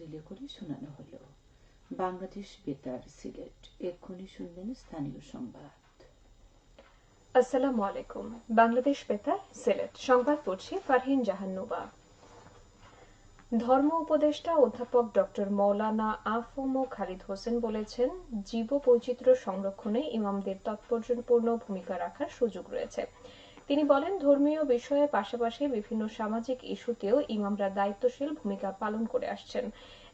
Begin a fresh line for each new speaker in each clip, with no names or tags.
ঢিলে করে শোনানো হলো। বাংলাদেশ বেতার, সিলেট। এক্ষুনি শুনবেন স্থানীয় সংবাদ।
আসসালামু আলাইকুম। বাংলাদেশ বেতার, সিলেট। সংবাদ পড়ছি ফারহিন জাহান নুবা। ধর্ম উপদেষ্টা অধ্যাপক ডক্টর মৌলানা আ.ফ.ম. খালিদ হোসেন বলেছেন, জীববৈচিত্র্য সংরক্ষণে ইমামদের তাৎপর্যপূর্ণ ভূমিকা রাখার সুযোগ রয়েছে। তিনি বলেন, ধর্মীয় বিষয়ের পাশাপাশি বিভিন্ন সামাজিক ইস্যুতেও ইমামরা দায়িত্বশীল ভূমিকা পালন করে আসছেন।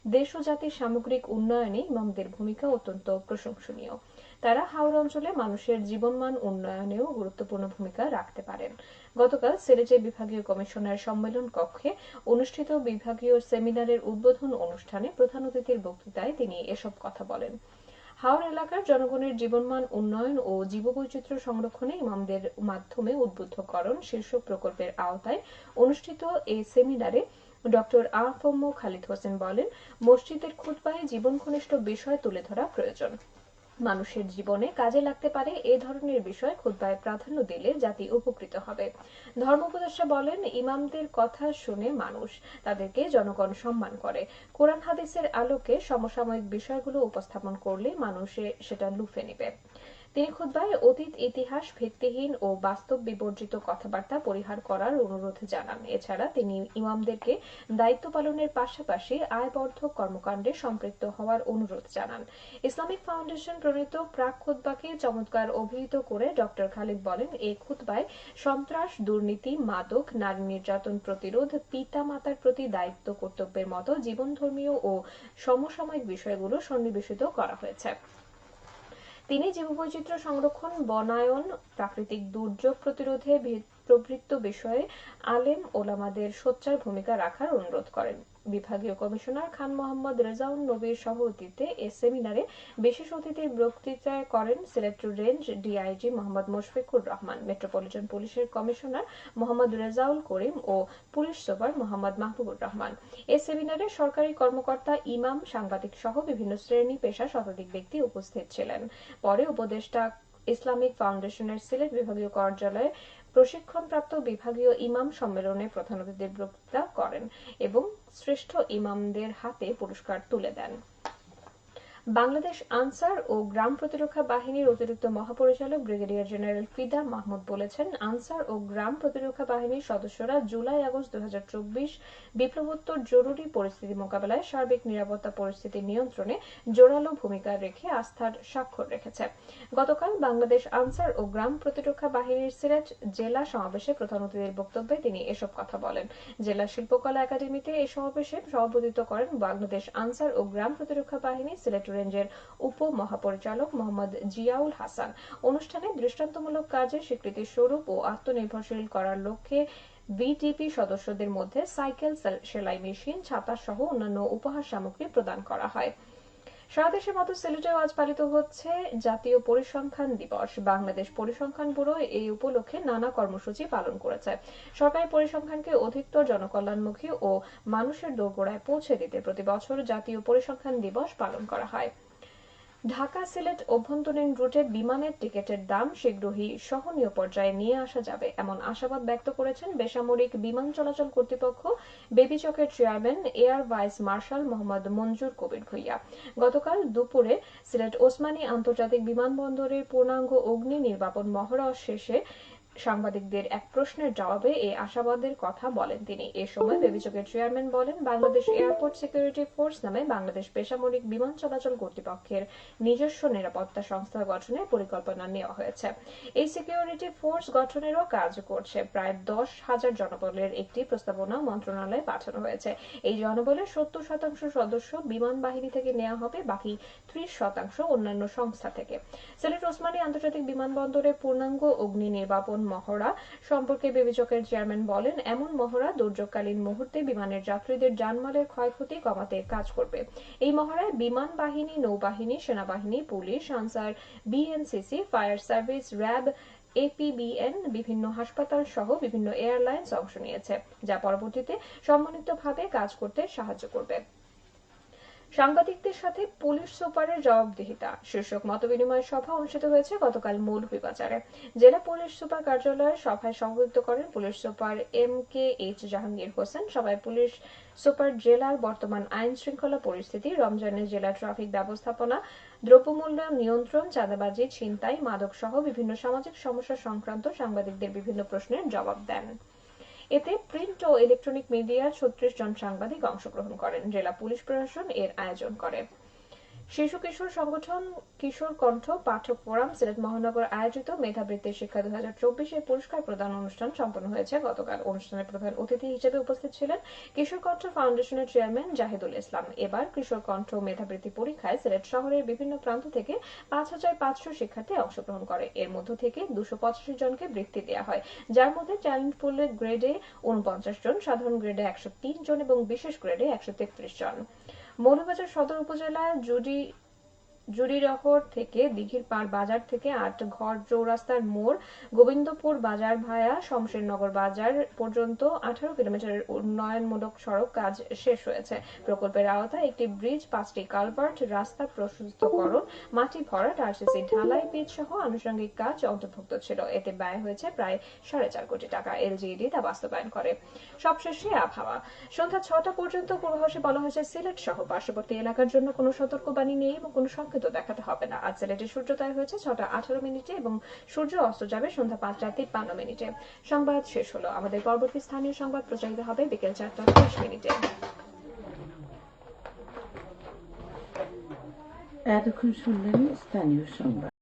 দেশ ও জাতির সামগ্রিক উন্নয়নে ইমামদের ভূমিকা অত্যন্ত প্রশংসনীয়। তারা হাওড় অঞ্চলে মানুষের জীবনমান উন্নয়নেও গুরুত্বপূর্ণ ভূমিকা রাখতে পারেন। গতকাল সিলেটে বিভাগীয় কমিশনার সম্মেলন কক্ষে অনুষ্ঠিত বিভাগীয় সেমিনারের উদ্বোধন অনুষ্ঠানে প্রধান অতিথির বক্তৃতায় তিনি এসব কথা বলেন। হাওড় এলাকার জনগণের জীবনমান উন্নয়ন ও জীববৈচিত্র্য সংরক্ষণে ইমামদের মাধ্যমে উদ্বুদ্ধকরণ শীর্ষক প্রকল্পের আওতায় অনুষ্ঠিত এই সেমিনারে ডক্টর আ.ফ.ম. খালিদ হোসেন বলেন, মসজিদের খুতবায় জীবন ঘনিষ্ঠ বিষয় তুলে ধরা প্রয়োজন। মানুষের জীবনে কাজে লাগতে পারে এ ধরনের বিষয় খুতবায় প্রাধান্য দিলে জাতি উপকৃত হবে। ধর্ম উপদেষ্টা বলেন, ইমামদের কথা শুনে মানুষ, তাদেরকে জনগণ সম্মান করে। কোরআন হাদিসের আলোকে সমসাময়িক বিষয়গুলো উপস্থাপন করলে মানুষে সেটা লুফে নেবে। তিনি খুতবায় অতীত ইতিহাস ভিত্তিহীন ও বাস্তব বিবর্জিত কথাবার্তা পরিহার করার অনুরোধ জানান। এছাড়া তিনি ইমামদেরকে দায়িত্ব পালনের পাশাপাশি আয়বর্ধক কর্মকাণ্ডে সম্পৃক্ত হওয়ার অনুরোধ জানান। ইসলামিক ফাউন্ডেশন প্রণীত প্রাক খুতবাকে চমৎকার অভিহিত করে ডক্টর খালিদ বলেন, এই খুতবায় সন্ত্রাস, দুর্নীতি, মাদক, নারী নির্যাতন প্রতিরোধ, পিতা মাতার প্রতি দায়িত্ব কর্তব্যের মতো জীবনধর্মীয় ও সমসাময়িক বিষয়গুলো সন্নিবেশিত করা হয়েছে। তিনি জীববৈচিত্র্য সংরক্ষণ, বনায়ন, প্রাকৃতিক দুর্যোগ প্রতিরোধে প্রবৃত্ত বিষয়ে আলেম ওলামাদের সোচ্চার ভূমিকা রাখার অনুরোধ করেন। বিভাগীয় কমিশনার খান মোহাম্মদ রেজাউন নবীর সভাপতিত্বে এ সেমিনারে বিশেষ অতিথির বক্তৃতা করেন Sylhet range DIG Mohammad Mushfiqur Rahman, metropolitan পুলিশের কমিশনার মোহাম্মদ রেজাউল করিম ও পুলিশ সুপার মোহাম্মদ মাহবুবুর রহমান। এ সেমিনারে সরকারি কর্মকর্তা, ইমাম, সাংবাদিক সহ বিভিন্ন শ্রেণী পেশা শতাধিক ব্যক্তি উপস্থিত ছিলেন। পরে উপদেষ্টা ইসলামিক ফাউন্ডেশনের সিলেট বিভাগীয় কার্যালয়ে প্রশিক্ষণপ্রাপ্ত বিভাগীয় ইমাম সম্মেলনে প্রধান অতিথির বক্তৃতা করেন এবং শ্রেষ্ঠ ইমামদের হাতে পুরস্কার তুলে দেন। বাংলাদেশ আনসার ও গ্রাম প্রতিরক্ষা বাহিনীর অতিরিক্ত মহাপরিচালক ব্রিগেডিয়ার জেনারেল ফিদা মাহমুদ বলেছেন, আনসার ও গ্রাম প্রতিরক্ষা বাহিনীর সদস্যরা জুলাই-আগস্ট 2024 বিপ্লবোত্তর জরুরি পরিস্থিতি মোকাবেলায় সার্বিক নিরাপত্তা পরিস্থিতি নিয়ন্ত্রণে জোরালো ভূমিকা রেখে আস্থার স্বাক্ষর রেখেছে। গতকাল বাংলাদেশ আনসার ও গ্রাম প্রতিরক্ষা বাহিনীর সিলেট জেলা সমাবেশে প্রধান অতিথির বক্তব্যে তিনি এসব কথা বলেন। জেলা শিল্পকলা একাডেমিতে এই সমাবেশে সভাপতিত্ব করেন বাংলাদেশ আনসার ও গ্রাম প্রতিরক্ষা বাহিনী সিলেট রেঞ্জের উপ মহাপরিচালক মোহাম্মদ জিয়াউল হাসান। অনুষ্ঠানে দৃষ্টান্তমূলক কাজের স্বীকৃতি স্বরূপ ও আত্মনির্ভরশীল করার লক্ষ্যে ভিডিপি সদস্যদের মধ্যে সাইকেল, সেলাই মেশিন, ছাতা সহ অন্যান্য উপহার সামগ্রী প্রদান করা হয়। সারা দেশের মতো সিলেটেও আজ পালিত হচ্ছে জাতীয় পরিসংখ্যান দিবস। বাংলাদেশ পরিসংখ্যান ব্যুরো এই উপলক্ষে নানা কর্মসূচি পালন করেছে। সরকারি পরিসংখ্যানকে অধিকতর জনকল্যাণমুখী ও মানুষের দোরগোড়ায় পৌঁছে দিতে প্রতি বছর জাতীয় পরিসংখ্যান দিবস পালন করা হয়। ঢাকা সিলেট অভ্যন্তরীণ রুটে বিমানের টিকিটের দাম শীঘ্রই সহনীয় পর্যায়ে নিয়ে আসা যাবে, এমন আশাবাদ ব্যক্ত করেছেন বেসামরিক বিমান চলাচল কর্তৃপক্ষ বেবিচকের chairman air vice marshal Mohammad Manzur Kabir Bhuiyan. গতকাল দুপুরে সিলেট ওসমানী আন্তর্জাতিক বিমানবন্দরের পূর্ণাঙ্গ অগ্নি নির্বাপন মহড়া শেষে সাংবাদিকদের এক প্রশ্নের জবাবে এই আশাবাদের কথা বলেন তিনি। এ সময় বেবিচকের চেয়ারম্যান বলেন, বাংলাদেশ এয়ারপোর্ট সিকিউরিটি ফোর্স নামে বাংলাদেশ বেসামরিক বিমান চলাচল কর্তৃপক্ষের নিজস্ব নিরাপত্তা সংস্থা গঠনের পরিকল্পনা নেওয়া হয়েছে। এই সিকিউরিটি ফোর্স গঠনেরও কাজ করছে। প্রায় 10,000 জনবলের একটি প্রস্তাবনা মন্ত্রণালয়ে পাঠানো হয়েছে। এই জনবলের 70% সদস্য বিমান বাহিনী থেকে নেওয়া হবে, বাকি 30% অন্যান্য সংস্থা থেকে। সিলেট ওসমানী আন্তর্জাতিক বিমানবন্দরে পূর্ণাঙ্গ অগ্নি নির্বাপন মহড়া সম্পর্কে বিবেচকের চেয়ারম্যান বলেন, এমন মহড়া দুর্যোগকালীন মুহূর্তে বিমানের যাত্রীদের জানমালের ক্ষয়ক্ষতি কমাতে কাজ করবে। এই মহড়ায় বিমান বাহিনী, নৌবাহিনী, সেনাবাহিনী, police, answer, BNCC, fire service, RAB, APBN, বিভিন্ন হাসপাতাল সহ বিভিন্ন এয়ারলাইন্স অংশ নিয়েছে, যা পরবর্তীতে সমন্বিতভাবে কাজ করতে সাহায্য করবে। সাংবাদিকদের সাথে পুলিশ সুপারের জবাবদিহিতা শীর্ষক মতবিনিময় সভা অনুষ্ঠিত হয়েছে গতকাল মৌলভীবাজারে। জেলা পুলিশ সুপার কার্যালয়ের সভায় সভাপতিত্ব করেন police super MKH Jahangir Hossain. সভায় পুলিশ সুপার জেলার বর্তমান আইন শৃঙ্খলা পরিস্থিতি, রমজানে জেলা ট্রাফিক ব্যবস্থাপনা, দ্রব্যমূল্য নিয়ন্ত্রণ, চাঁদাবাজি, ছিনতাই, মাদক সহ বিভিন্ন সামাজিক সমস্যা সংক্রান্ত সাংবাদিকদের বিভিন্ন প্রশ্নের জবাব দেন। এতে প্রিন্ট ও ইলেকট্রনিক মিডিয়ার 36 জন সাংবাদিক অংশগ্রহণ করেন। জেলা পুলিশ প্রশাসন এর আয়োজন করে। শিশু কিশোর সংগঠন কিশোর কণ্ঠ পাঠক ফোরাম সিলেট মহানগর আয়োজিত মেধাবৃত্তি শিক্ষা 2024 পুরস্কার প্রদান অনুষ্ঠান সম্পন্ন হয়েছে গতকাল। অনুষ্ঠানে প্রধান অতিথি হিসেবে উপস্থিত ছিলেন কিশোর কণ্ঠ ফাউন্ডেশনের চেয়ারম্যান জাহিদুল ইসলাম। এবার কিশোর কণ্ঠ মেধাবৃত্তি পরীক্ষায় সিলেট শহরের বিভিন্ন প্রান্ত থেকে 5500 শিক্ষার্থী অংশগ্রহণ করে। এর মধ্য থেকে 285 জনকে বৃত্তি দেওয়া হয়, যার মধ্যে ট্যালেন্ট পুল গ্রেডে 49 জন, সাধারণ গ্রেডে 103 জন এবং বিশেষ গ্রেডে 133 জন। মৌলভীবাজার সদর উপজেলার জুড়িরহর থেকে দিঘির পাড় বাজার থেকে 8 ঘর চৌরাস্তার মোড় গোবিন্দপুর বাজার ভায়া শমশেরনগর বাজার পর্যন্ত 18 কিলোমিটারের উন্নয়নমূলক সড়ক কাজ শেষ হয়েছে। প্রকল্পের আওতায় একটি ব্রিজ, 5টি কালভার্ট, রাস্তা প্রশস্তকরণ, মাটি ভরাট, RCC ঢালাই, পিচ সহ আনুষঙ্গিক কাজ অন্তর্ভুক্ত ছিল। এতে ব্যয় হয়েছে প্রায় 4.5 কোটি টাকা। LGED তা বাস্তবায়ন করে। সবশেষে আবহাওয়া। সন্ধ্যা 6টা পর্যন্ত পূর্বাভাসে বলা হয়েছে সিলেট সহ পার্শ্ববর্তী এলাকার জন্য কোনো সতর্কবাণী নেই এবং কোনো সংকেত দেখাতে হবে না। আজ সিলেটে সূর্যোদয় হয়েছে 6টা 18 মিনিটে এবং সূর্য অস্ত যাবে সন্ধ্যা 5টা 53 মিনিটে। সংবাদ শেষ হলো। আমাদের পরবর্তী স্থানীয় সংবাদ প্রচারিত হবে বিকেল 4টা 30 মিনিটে।
এতক্ষণ শুনলেন স্থানীয় সংবাদ।